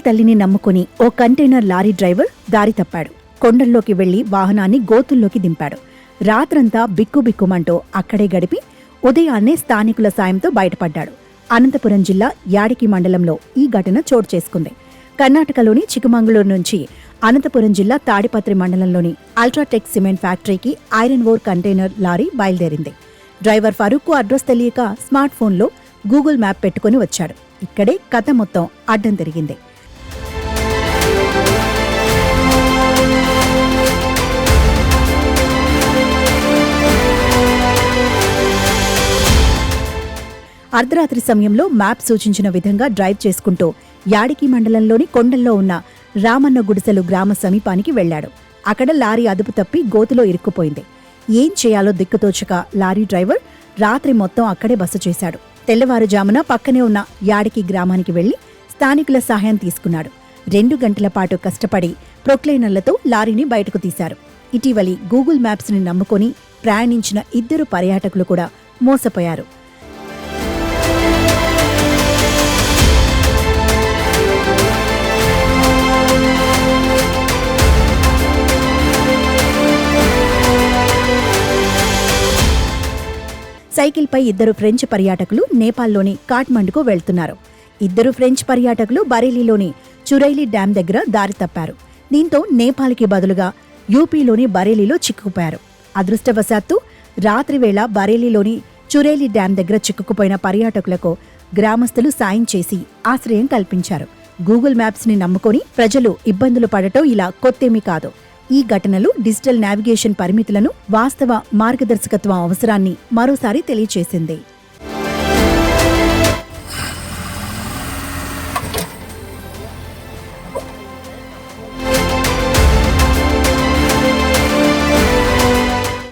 తల్లిని నమ్ముకుని ఓ container lorry driver దారి తప్పాడు. కొండల్లోకి వెళ్లి వాహనాన్ని గోతుల్లోకి దింపాడు. రాత్రంతా బిక్కుబిక్కుమంటూ అక్కడే గడిపి ఉదయాన్నే స్థానికుల సాయంతో బయటపడ్డాడు. అనంతపురం జిల్లా యాడికి మండలంలో ఈ ఘటన చోటు చేసుకుంది. కర్ణాటకలోని చిక్కమంగళూరు నుంచి అనంతపురం జిల్లా తాడిపత్రి మండలంలోని అల్ట్రాటెక్ సిమెంట్ ఫ్యాక్టరీకి ఐరన్ ఓర్ కంటైనర్ లారీ బయలుదేరింది. డ్రైవర్ ఫరూక్కు అడ్రస్ తెలియక స్మార్ట్ ఫోన్లో గూగుల్ మ్యాప్ పెట్టుకుని వచ్చాడు. ఇక్కడే కథ మొత్తం అడ్డం తిరిగింది. అర్ధరాత్రి సమయంలో మ్యాప్ సూచించిన విధంగా డ్రైవ్ చేసుకుంటూ యాడికి మండలంలోని కొండల్లో ఉన్న రామన్న గుడిసెలు గ్రామ సమీపానికి వెళ్లాడు. అక్కడ లారీ అదుపు తప్పి గోతులో ఇరుక్కుపోయింది. ఏం చేయాలో దిక్కుతోచక లారీ డ్రైవర్ రాత్రి మొత్తం అక్కడే బస చేశాడు. తెల్లవారుజామున పక్కనే ఉన్న యాడికి గ్రామానికి వెళ్లి స్థానికుల సహాయం తీసుకున్నాడు. 2 గంటల పాటు కష్టపడి ప్రొక్లైనర్లతో లారీని బయటకు తీశారు. ఇటీవలి గూగుల్ మ్యాప్స్ ని నమ్ముకొని ప్రయాణించిన 2 పర్యాటకులు కూడా మోసపోయారు. సైకిల్పై 2 ఫ్రెంచ్ పర్యాటకులు నేపాల్లోని కాఠ్మండుకు వెళ్తున్నారు. 2 ఫ్రెంచ్ పర్యాటకులు బరేలీలోని చురైలీ డ్యాం దగ్గర దారి తప్పారు. దీంతో నేపాల్కి బదులుగా యూపీలోని బరేలీలో చిక్కుకుపోయారు. అదృష్టవశాత్తు రాత్రివేళ బరేలీలోని చురైలీ డ్యాం దగ్గర చిక్కుకుపోయిన పర్యాటకులకు గ్రామస్తులు సాయం చేసి ఆశ్రయం కల్పించారు. గూగుల్ మ్యాప్స్ ని నమ్ముకొని ప్రజలు ఇబ్బందులు పడటం ఇలా కొత్తేమీ కాదు. ఈ ఘటనలు డిజిటల్ నావిగేషన్ పరిమితులను, వాస్తవ మార్గదర్శకత్వం అవసరాన్ని మరోసారి తెలియచేసింది.